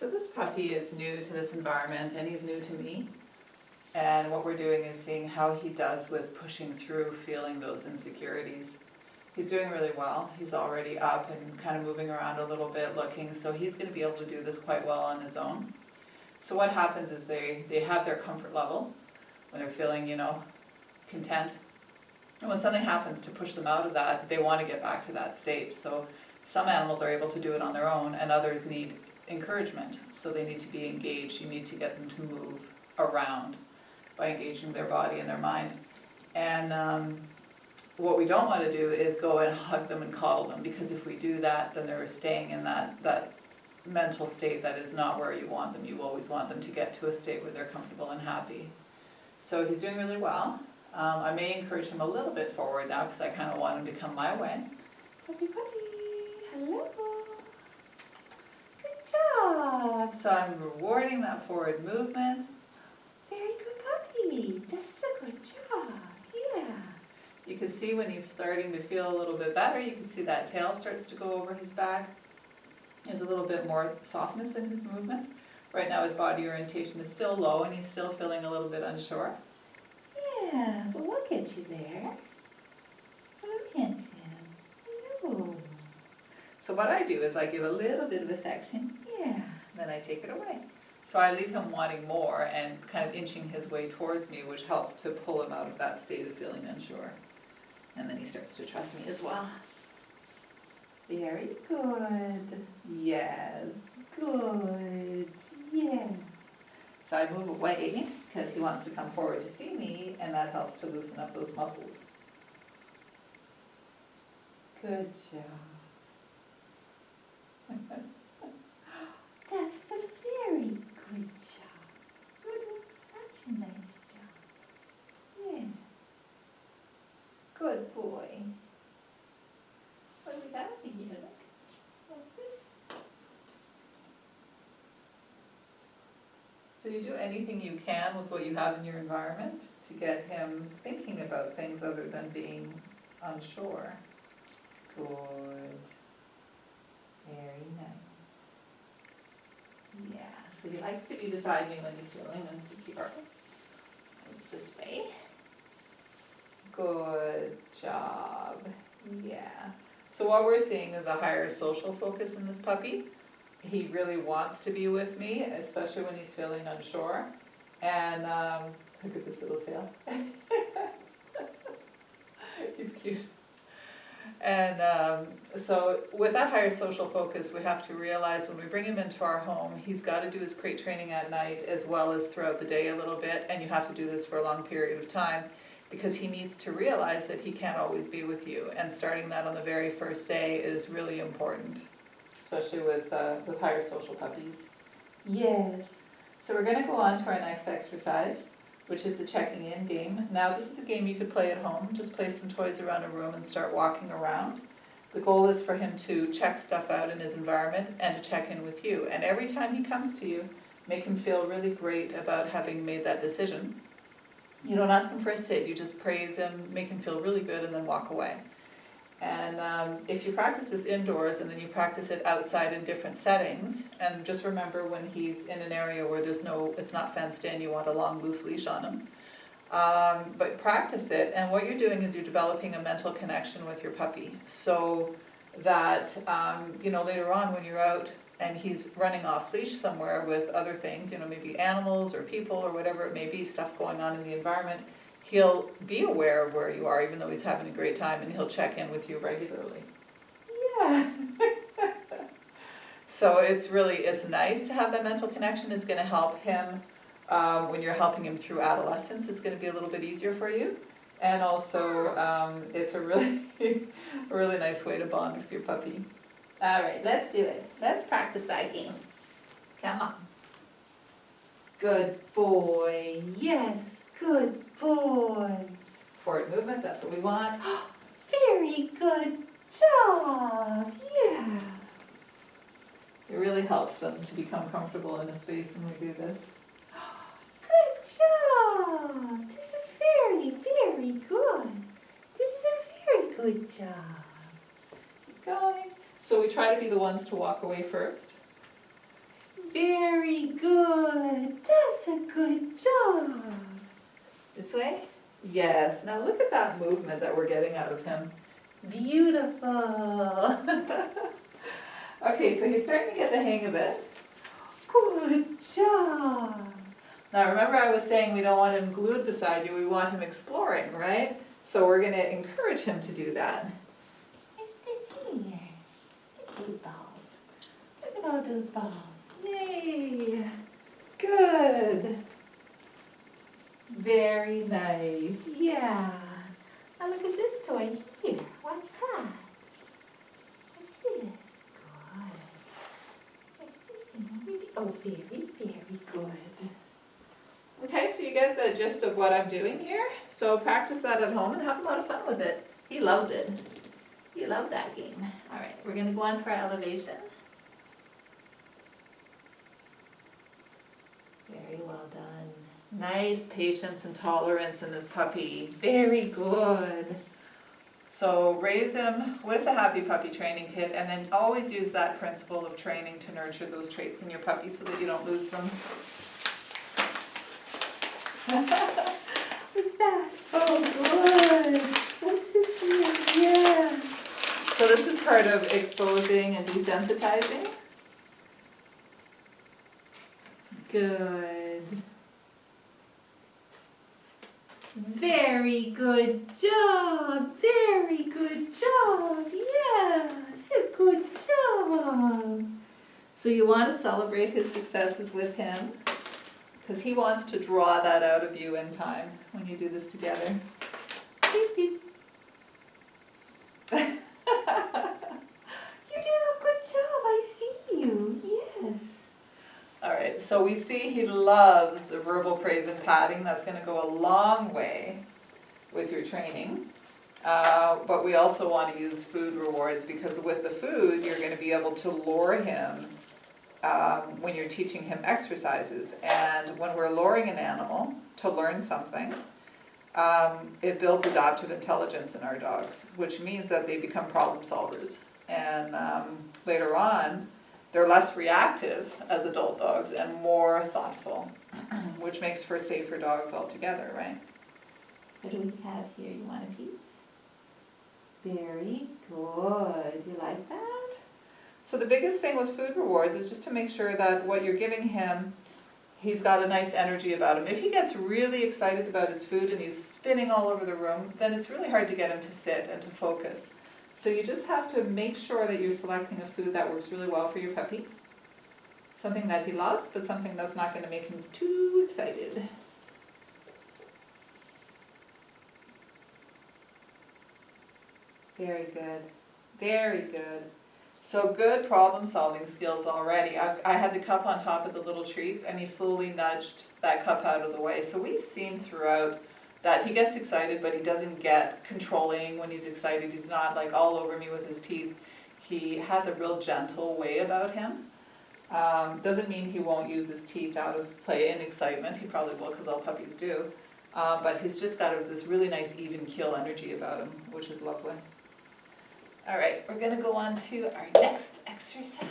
So this puppy is new to this environment and he's new to me. And what we're doing is seeing how he does with pushing through feeling those insecurities. He's doing really well. He's already up and kind of moving around a little bit looking, so he's going to be able to do this quite well on his own. So what happens is they have their comfort level when they're feeling, content. And when something happens to push them out of that, they want to get back to that state. So some animals are able to do it on their own and others need encouragement. So they need to be engaged. You need to get them to move around by engaging their body and their mind. And what we don't want to do is go and hug them and coddle them, because if we do that, then they're staying in that mental state that is not where you want them. You always want them to get to a state where they're comfortable and happy. So he's doing really well. I may encourage him a little bit forward now because I kind of want him to come my way. Puppy, puppy, hello. Good job. So I'm rewarding that forward movement. Very good puppy. This is a good job. Yeah. You can see when he's starting to feel a little bit better, you can see that tail starts to go over his back. There's a little bit more softness in his movement. Right now his body orientation is still low and he's still feeling a little bit unsure. Yeah, but we'll get you there. Come handsome. Hello. So what I do is I give a little bit of affection. Yeah. Then I take it away. So I leave him wanting more and kind of inching his way towards me, which helps to pull him out of that state of feeling unsure. And then he starts to trust me as well. Very good. Yes, good. Yeah. So I move away because he wants to come forward to see me, and that helps to loosen up those muscles. Good job. That's a very good job. You're doing such a nice job. Yeah. Good boy. What do we got here? What's this? So you do anything you can with what you have in your environment to get him thinking about things other than being unsure. Good. Very nice. Yeah, so he likes to be beside me when he's feeling insecure. This way. Good job. Yeah. So what we're seeing is a higher social focus in this puppy. He really wants to be with me, especially when he's feeling unsure. And look at this little tail. He's cute. And so with that higher social focus, we have to realize when we bring him into our home, he's got to do his crate training at night as well as throughout the day a little bit. And you have to do this for a long period of time, because he needs to realize that he can't always be with you. And starting that on the very first day is really important, especially with higher social puppies. Yes. So we're going to go on to our next exercise, which is the checking in game. Now this is a game you could play at home. Just place some toys around a room and start walking around. The goal is for him to check stuff out in his environment and to check in with you. And every time he comes to you, make him feel really great about having made that decision. You don't ask him for a sit, you just praise him, make him feel really good, and then walk away. And if you practice this indoors and then you practice it outside in different settings, and just remember when he's in an area where it's not fenced in, you want a long loose leash on him. But practice it, and what you're doing is you're developing a mental connection with your puppy, so that later on when you're out and he's running off leash somewhere with other things, maybe animals or people or whatever it may be, stuff going on in the environment, he'll be aware of where you are even though he's having a great time, and he'll check in with you regularly. Yeah. So it's nice to have that mental connection. It's going to help him when you're helping him through adolescence. It's going to be a little bit easier for you. And also it's a really nice way to bond with your puppy. All right, let's do it. Let's practice that game. Come on. Good boy. Yes, good boy. Forward movement, that's what we want. Very good job. Yeah. It really helps them to become comfortable in a space when we do this. Good job. This is very, very good. This is a very good job. Keep going. So we try to be the ones to walk away first. Very good. That's a good job. This way? Yes. Now look at that movement that we're getting out of him. Beautiful. Okay, so he's starting to get the hang of it. Good job. Now remember I was saying we don't want him glued beside you, we want him exploring, right? So we're going to encourage him to do that. What's this here? Look at those balls. Look at all those balls. Yay! Good. Very nice. Yeah. Now look at this toy here. What's that? What's this? Good. What's this thing? Oh, very, very good. Okay, so you get the gist of what I'm doing here. So practice that at home and have a lot of fun with it. He loves it. He loved that game. All right, we're going to go on to our elevation. Very well done. Nice patience and tolerance in this puppy. Very good. So raise him with the Happy Puppy Training Kit, and then always use that principle of training to nurture those traits in your puppy so that you don't lose them. What's that? Oh, good. What's this here? Yeah. So this is part of exposing and desensitizing. Good. Very good job. Very good job. Yes, a good job. So you want to celebrate his successes with him, because he wants to draw that out of you in time when you do this together. You did a good job, I see you, yes. All right, so we see he loves the verbal praise and patting. That's going to go a long way with your training. But we also want to use food rewards, because with the food, you're going to be able to lure him when you're teaching him exercises. And when we're luring an animal to learn something, it builds adaptive intelligence in our dogs, which means that they become problem solvers. And later on, they're less reactive as adult dogs and more thoughtful, which makes for safer dogs altogether, right? What do we have here? You want a piece? Very good. You like that? So the biggest thing with food rewards is just to make sure that what you're giving him, he's got a nice energy about him. If he gets really excited about his food and he's spinning all over the room, then it's really hard to get him to sit and to focus. So you just have to make sure that you're selecting a food that works really well for your puppy. Something that he loves, but something that's not going to make him too excited. Very good. Very good. So good problem solving skills already. I had the cup on top of the little treats, and he slowly nudged that cup out of the way. So we've seen throughout that he gets excited, but he doesn't get controlling when he's excited. He's not like all over me with his teeth. He has a real gentle way about him. Doesn't mean he won't use his teeth out of play and excitement. He probably will, because all puppies do. But he's just got this really nice even keel energy about him, which is lovely. All right, we're going to go on to our next exercise.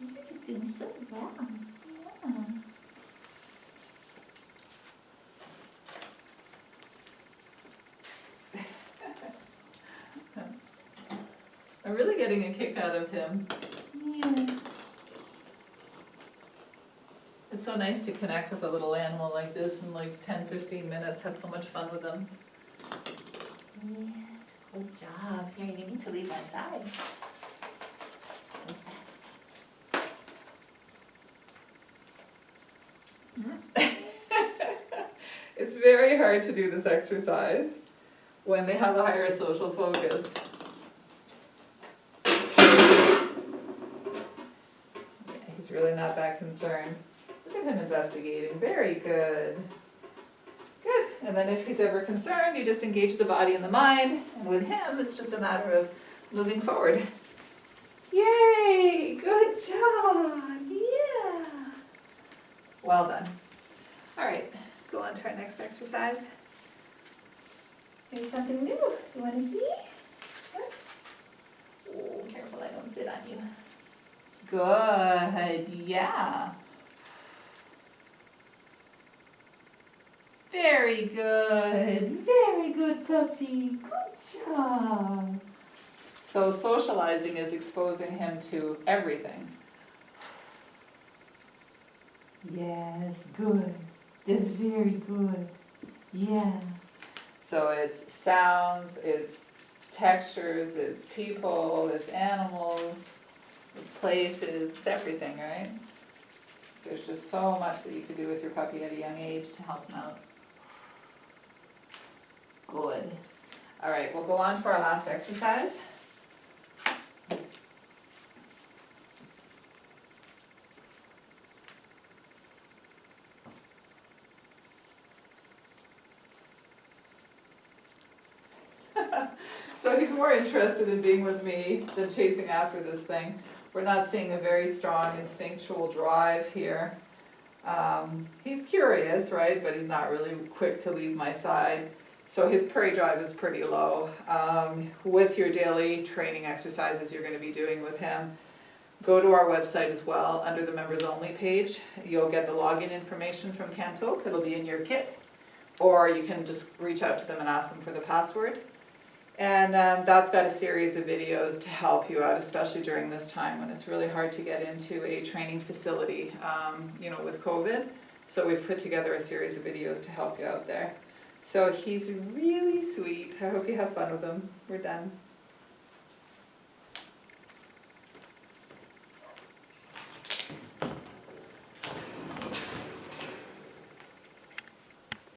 You're just doing so well. Yeah. I'm really getting a kick out of him. Yeah. It's so nice to connect with a little animal like this in like 10-15 minutes, have so much fun with them. Yeah, good job. Here, you need to leave my side. What's that? It's very hard to do this exercise when they have a higher social focus. He's really not that concerned. Look at him investigating. Very good. Good. And then if he's ever concerned, you just engage the body and the mind. And with him, it's just a matter of moving forward. Yay! Good job! Yeah! Well done. All right, go on to our next exercise. Here's something new. You want to see? What? Oh, careful I don't sit on you. Good, yeah. Very good, puppy. Good job. So socializing is exposing him to everything. Yes, good. That's very good. Yeah. So it's sounds, it's textures, it's people, it's animals, it's places, it's everything, right? There's just so much that you could do with your puppy at a young age to help him out. Good. All right, we'll go on to our last exercise. So he's more interested in being with me than chasing after this thing. We're not seeing a very strong instinctual drive here. He's curious, right, but he's not really quick to leave my side. So his prey drive is pretty low. With your daily training exercises you're going to be doing with him, go to our website as well. Under the members only page, you'll get the login information from Cantoke. It'll be in your kit. Or you can just reach out to them and ask them for the password. And that's got a series of videos to help you out, especially during this time when it's really hard to get into a training facility, with COVID. So we've put together a series of videos to help you out there. So he's really sweet. I hope you have fun with him. We're done.